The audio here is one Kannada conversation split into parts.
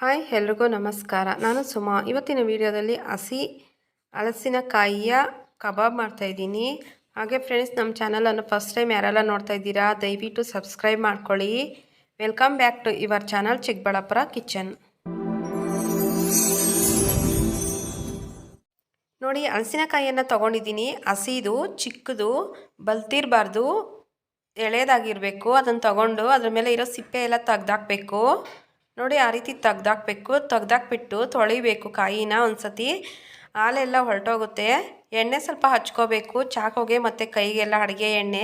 ಹಾಯ್ ಎಲ್ರಿಗೂ ನಮಸ್ಕಾರ. ನಾನು ಸುಮಾ. ಇವತ್ತಿನ ವಿಡಿಯೋದಲ್ಲಿ ಹಸಿ ಹಲಸಿನಕಾಯಿಯ ಕಬಾಬ್ ಮಾಡ್ತಾಯಿದ್ದೀನಿ. ಹಾಗೆ ಫ್ರೆಂಡ್ಸ್, ನಮ್ಮ ಚಾನಲನ್ನು ಫಸ್ಟ್ ಟೈಮ್ ಯಾರೆಲ್ಲ ನೋಡ್ತಾ ಇದ್ದೀರಾ ದಯವಿಟ್ಟು ಸಬ್ಸ್ಕ್ರೈಬ್ ಮಾಡ್ಕೊಳ್ಳಿ. Welcome back to your channel Chikkaballapura kitchen. ನೋಡಿ, ಹಲಸಿನಕಾಯಿಯನ್ನು ತೊಗೊಂಡಿದ್ದೀನಿ. ಹಸಿದು ಚಿಕ್ಕದು ಬಲ್ತಿರಬಾರ್ದು, ಎಳೆದಾಗಿರಬೇಕು. ಅದನ್ನು ತೊಗೊಂಡು ಅದ್ರ ಮೇಲೆ ಇರೋ ಸಿಪ್ಪೆ ಎಲ್ಲ ತೆಗ್ದಾಕಬೇಕು. ನೋಡಿ, ಆ ರೀತಿ ತೆಗ್ದಾಕಬೇಕು. ತೆಗ್ದಾಕ್ಬಿಟ್ಟು ತೊಳಿಬೇಕು ಕಾಯಿನ ಒಂದ್ಸತಿ. ಹಾಲೆಲ್ಲ ಹೊರಟೋಗುತ್ತೆ. ಎಣ್ಣೆ ಸ್ವಲ್ಪ ಹಚ್ಕೋಬೇಕು ಚಾಕೋಗೆ ಮತ್ತು ಕೈಗೆಲ್ಲ. ಅಡುಗೆ ಎಣ್ಣೆ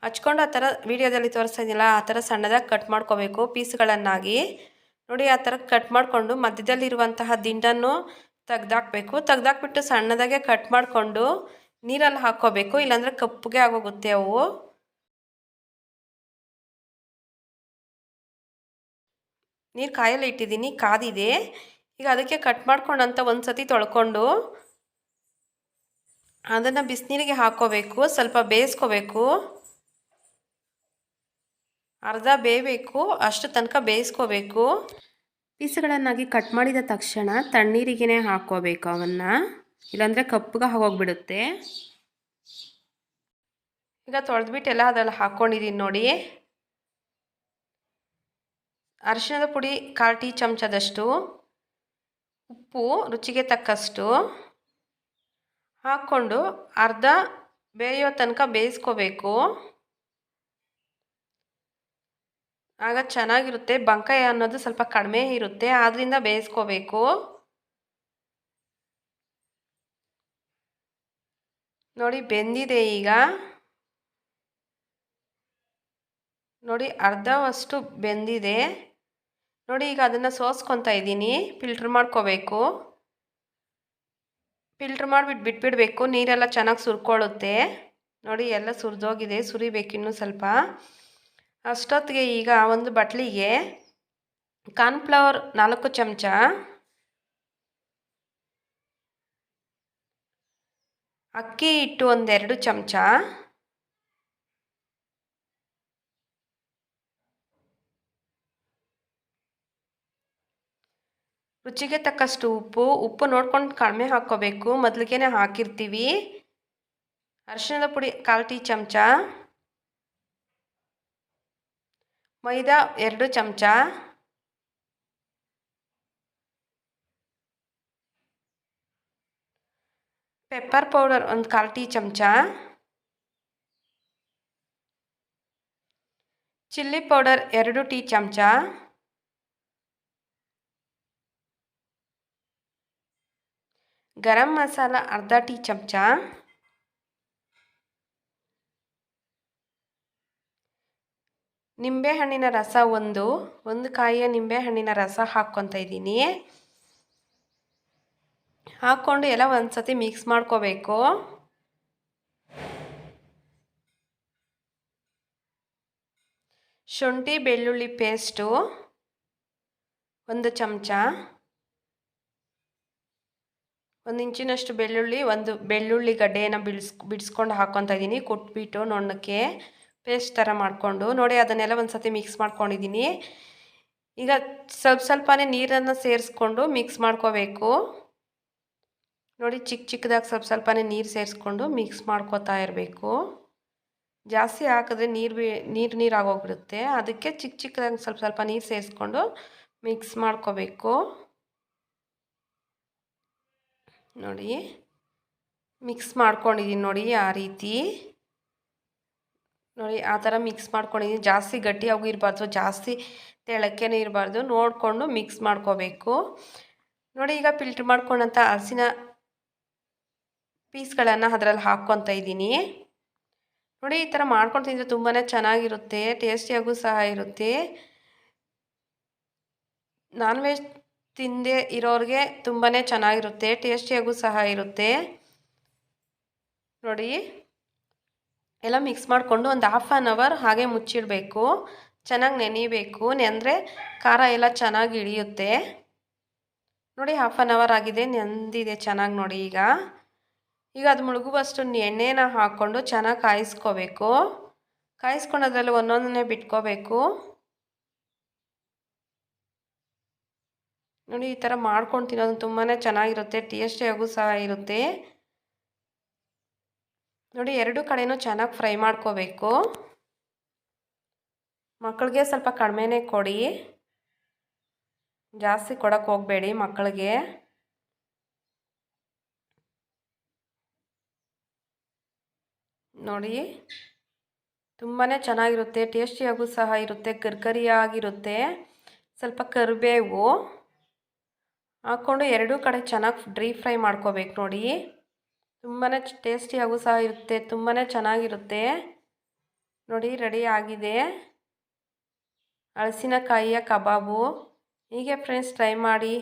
ಹಚ್ಕೊಂಡು ಆ ಥರ ವೀಡಿಯೋದಲ್ಲಿ ತೋರಿಸ್ತಾ ಇದ್ದಿಲ್ಲ ಆ ಥರ ಸಣ್ಣದಾಗಿ ಕಟ್ ಮಾಡ್ಕೋಬೇಕು ಪೀಸ್ಗಳನ್ನಾಗಿ. ನೋಡಿ, ಆ ಥರ ಕಟ್ ಮಾಡಿಕೊಂಡು ಮಧ್ಯದಲ್ಲಿರುವಂತಹ ದಿಂಡನ್ನು ತೆಗ್ದಾಕಬೇಕು. ತೆಗ್ದಾಕ್ಬಿಟ್ಟು ಸಣ್ಣದಾಗೆ ಕಟ್ ಮಾಡಿಕೊಂಡು ನೀರಲ್ಲಿ ಹಾಕ್ಕೋಬೇಕು, ಇಲ್ಲಾಂದರೆ ಕಪ್ಪಗೆ ಆಗೋಗುತ್ತೆ ಅವು. ನೀರು ಕಾಯಲ್ಲಿ ಇಟ್ಟಿದ್ದೀನಿ, ಕಾದಿದೆ. ಈಗ ಅದಕ್ಕೆ ಕಟ್ ಮಾಡ್ಕೊಂಡಂತ ಒಂದು ಸತಿ ತೊಳ್ಕೊಂಡು ಅದನ್ನು ಬಿಸಿನೀರಿಗೆ ಹಾಕ್ಕೋಬೇಕು. ಸ್ವಲ್ಪ ಬೇಯಿಸ್ಕೋಬೇಕು, ಅರ್ಧ ಬೇಯಬೇಕು, ಅಷ್ಟು ತನಕ ಬೇಯಿಸ್ಕೋಬೇಕು. ಪೀಸ್ಗಳನ್ನಾಗಿ ಕಟ್ ಮಾಡಿದ ತಕ್ಷಣ ತಣ್ಣೀರಿಗೇ ಹಾಕ್ಕೋಬೇಕು ಅವನ್ನು, ಇಲ್ಲಾಂದರೆ ಕಪ್ಪಗೆ ಆಗೋಗ್ಬಿಡುತ್ತೆ. ಈಗ ತೊಳೆದ್ಬಿಟ್ಟೆಲ್ಲ ಅದೆಲ್ಲ ಹಾಕ್ಕೊಂಡಿದ್ದೀನಿ. ನೋಡಿ, ಅರಿಶಿಣದ ಪುಡಿ 1/4 ಟೀ ಚಮಚದಷ್ಟು, ಉಪ್ಪು ರುಚಿಗೆ ತಕ್ಕಷ್ಟು ಹಾಕ್ಕೊಂಡು ಅರ್ಧ ಬೇಯೋ ತನಕ ಬೇಯಿಸ್ಕೋಬೇಕು. ಆಗ ಚೆನ್ನಾಗಿರುತ್ತೆ. ಬಂಕಾಯಿ ಅನ್ನೋದು ಸ್ವಲ್ಪ ಕಡಿಮೆ ಇರುತ್ತೆ, ಆದ್ದರಿಂದ ಬೇಯಿಸ್ಕೋಬೇಕು. ನೋಡಿ, ಬೆಂದಿದೆ. ಈಗ ನೋಡಿ, ಅರ್ಧವಷ್ಟು ಬೆಂದಿದೆ. ನೋಡಿ, ಈಗ ಅದನ್ನು ಸೋಸ್ಕೊತಾ ಇದ್ದೀನಿ. ಫಿಲ್ಟ್ರ್ ಮಾಡ್ಕೋಬೇಕು. ಫಿಲ್ಟ್ರ್ ಮಾಡಿಬಿಟ್ಟು ಬಿಟ್ಬಿಡಬೇಕು. ನೀರೆಲ್ಲ ಚೆನ್ನಾಗಿ ಸುರ್ಕೊಳ್ಳುತ್ತೆ. ನೋಡಿ, ಎಲ್ಲ ಸುರಿದೋಗಿದೆ, ಸುರಿಬೇಕು ಇನ್ನೂ ಸ್ವಲ್ಪ. ಅಷ್ಟೊತ್ತಿಗೆ ಈಗ ಒಂದು ಬಟ್ಲಿಗೆ ಕಾರ್ನ್ಫ್ಲವರ್ 4 ಚಮಚ, ಅಕ್ಕಿ ಹಿಟ್ಟು 1-2 ಚಮಚ, ರುಚಿಗೆ ತಕ್ಕಷ್ಟು ಉಪ್ಪು ನೋಡ್ಕೊಂಡು ಕಡಿಮೆ ಹಾಕ್ಕೋಬೇಕು, ಮೊದಲಿಗೆ ಹಾಕಿರ್ತೀವಿ. ಅರಿಶಿಣದ ಪುಡಿ 1/4 ಟೀ ಚಮಚ, ಮೈದಾ 2 ಚಮಚ, ಪೆಪ್ಪರ್ ಪೌಡರ್ 1/4 ಟೀ ಚಮಚ, ಚಿಲ್ಲಿ ಪೌಡರ್ 2 ಟೀ ಚಮಚ, ಗರಂ ಮಸಾಲ ಅರ್ಧ ಟೀ ಚಮಚ, ನಿಂಬೆಹಣ್ಣಿನ ರಸ ಒಂದು ಕಾಯಿಯ ನಿಂಬೆಹಣ್ಣಿನ ರಸ ಹಾಕ್ಕೊತಾ ಇದ್ದೀನಿ. ಹಾಕ್ಕೊಂಡು ಎಲ್ಲ ಒಂದು ಸತಿ ಮಿಕ್ಸ್ ಮಾಡ್ಕೋಬೇಕು. ಶುಂಠಿ ಬೆಳ್ಳುಳ್ಳಿ ಪೇಸ್ಟು 1 ಚಮಚ, 1 ಇಂಚಿನಷ್ಟು ಬೆಳ್ಳುಳ್ಳಿ, ಒಂದು ಬೆಳ್ಳುಳ್ಳಿ ಗಡ್ಡೆಯನ್ನು ಬಿಡಿಸ್ಕೊಂಡು ಹಾಕ್ಕೊತಾ ಇದ್ದೀನಿ. ಕೊಟ್ಬಿಟ್ಟು ನುಣ್ಣಕ್ಕೆ ಪೇಸ್ಟ್ ಥರ ಮಾಡಿಕೊಂಡು. ನೋಡಿ, ಅದನ್ನೆಲ್ಲ ಒಂದು ಸತಿ ಮಿಕ್ಸ್ ಮಾಡ್ಕೊಂಡಿದ್ದೀನಿ. ಈಗ ಸ್ವಲ್ಪನೇ ನೀರನ್ನು ಸೇರಿಸ್ಕೊಂಡು ಮಿಕ್ಸ್ ಮಾಡ್ಕೋಬೇಕು. ನೋಡಿ, ಚಿಕ್ಕದಾಗಿ ಸ್ವಲ್ಪನೇ ನೀರು ಸೇರಿಸ್ಕೊಂಡು ಮಿಕ್ಸ್ ಮಾಡ್ಕೋತಾ ಇರಬೇಕು. ಜಾಸ್ತಿ ಹಾಕಿದ್ರೆ ನೀರು ಆಗೋಗ್ಬಿಡುತ್ತೆ. ಅದಕ್ಕೆ ಚಿಕ್ಕದಾಗಿ ಸ್ವಲ್ಪ ನೀರು ಸೇರಿಸ್ಕೊಂಡು ಮಿಕ್ಸ್ ಮಾಡ್ಕೋಬೇಕು. ನೋಡಿ, ಮಿಕ್ಸ್ ಮಾಡ್ಕೊಂಡಿದ್ದೀನಿ. ನೋಡಿ, ಆ ರೀತಿ ನೋಡಿ, ಆ ಥರ ಮಿಕ್ಸ್ ಮಾಡ್ಕೊಂಡಿದ್ದೀನಿ. ಜಾಸ್ತಿ ಗಟ್ಟಿಯಾಗೂ ಇರಬಾರ್ದು, ಜಾಸ್ತಿ ತೆಳಕ್ಕೇನೆ ಇರಬಾರ್ದು, ನೋಡಿಕೊಂಡು ಮಿಕ್ಸ್ ಮಾಡ್ಕೋಬೇಕು. ನೋಡಿ, ಈಗ ಫಿಲ್ಟ್ರ್ ಮಾಡ್ಕೊಂಡಂಥ ಹಲಸಿನ ಪೀಸ್ಗಳನ್ನು ಅದರಲ್ಲಿ ಹಾಕ್ಕೊತಾ ಇದ್ದೀನಿ. ನೋಡಿ, ಈ ಥರ ಮಾಡ್ಕೊಂಡು ತಿಂದರೆ ತುಂಬಾ ಚೆನ್ನಾಗಿರುತ್ತೆ, ಟೇಸ್ಟಿಯಾಗೂ ಸಹ ಇರುತ್ತೆ. ನಾನ್ ವೆಜ್ ತಿಂದೇ ಇರೋರಿಗೆ ತುಂಬಾ ಚೆನ್ನಾಗಿರುತ್ತೆ, ಟೇಸ್ಟಿಯಾಗೂ ಸಹ ಇರುತ್ತೆ. ನೋಡಿ, ಎಲ್ಲ ಮಿಕ್ಸ್ ಮಾಡಿಕೊಂಡು ಒಂದು 1/2 ಅವರ್ ಹಾಗೆ ಮುಚ್ಚಿಡಬೇಕು. ಚೆನ್ನಾಗಿ ನೆನೆಯಬೇಕು, ನೆಂದರೆ ಖಾರ ಎಲ್ಲ ಚೆನ್ನಾಗಿ ಇಳಿಯುತ್ತೆ. ನೋಡಿ, 1/2 ಅವರ್ ಆಗಿದೆ, ನೆಂದಿದೆ ಚೆನ್ನಾಗಿ. ನೋಡಿ, ಈಗ ಅದು ಮುಳುಗುವಷ್ಟು ಎಣ್ಣೆನ ಹಾಕ್ಕೊಂಡು ಚೆನ್ನಾಗಿ ಕಾಯಿಸ್ಕೋಬೇಕು. ಕಾಯಿಸ್ಕೊಂಡು ಅದರಲ್ಲಿ ಒಂದೊಂದನ್ನೇ ಬಿಟ್ಕೋಬೇಕು. ನೋಡಿ ಈ ಥರ ಮಾಡ್ಕೊಂಡು ತಿನ್ನೋದು ತುಂಬಾ ಚೆನ್ನಾಗಿರುತ್ತೆ, ಟೇಸ್ಟಿಯಾಗೂ ಸಹ ಇರುತ್ತೆ. ನೋಡಿ ಎರಡು ಕಡೆನೂ ಚೆನ್ನಾಗಿ ಫ್ರೈ ಮಾಡ್ಕೋಬೇಕು. ಮಕ್ಕಳಿಗೆ ಸ್ವಲ್ಪ ಕಡಿಮೆನೇ ಕೊಡಿ, ಜಾಸ್ತಿ ಕೊಡೋಕ್ಕೆ ಹೋಗಬೇಡಿ ಮಕ್ಕಳಿಗೆ. ನೋಡಿ ತುಂಬಾ ಚೆನ್ನಾಗಿರುತ್ತೆ, ಟೇಸ್ಟಿಯಾಗೂ ಸಹ ಇರುತ್ತೆ, ಕರ್ಕರಿಯಾಗಿರುತ್ತೆ. ಸ್ವಲ್ಪ ಕರಿಬೇವು ಹಾಕ್ಕೊಂಡು ಎರಡೂ ಕಡೆ ಚೆನ್ನಾಗಿ ಡ್ರೀಪ್ ಫ್ರೈ ಮಾಡ್ಕೋಬೇಕು. ನೋಡಿ ತುಂಬಾ ಟೇಸ್ಟಿಯಾಗೂ ಸಹ ಇರುತ್ತೆ, ತುಂಬಾ ಚೆನ್ನಾಗಿರುತ್ತೆ. ನೋಡಿ ರೆಡಿ ಆಗಿದೆ ಹಲಸಿನಕಾಯಿಯ ಕಬಾಬು. ಹೀಗೆ ಫ್ರೆಂಡ್ಸ್ ಟ್ರೈ ಮಾಡಿ.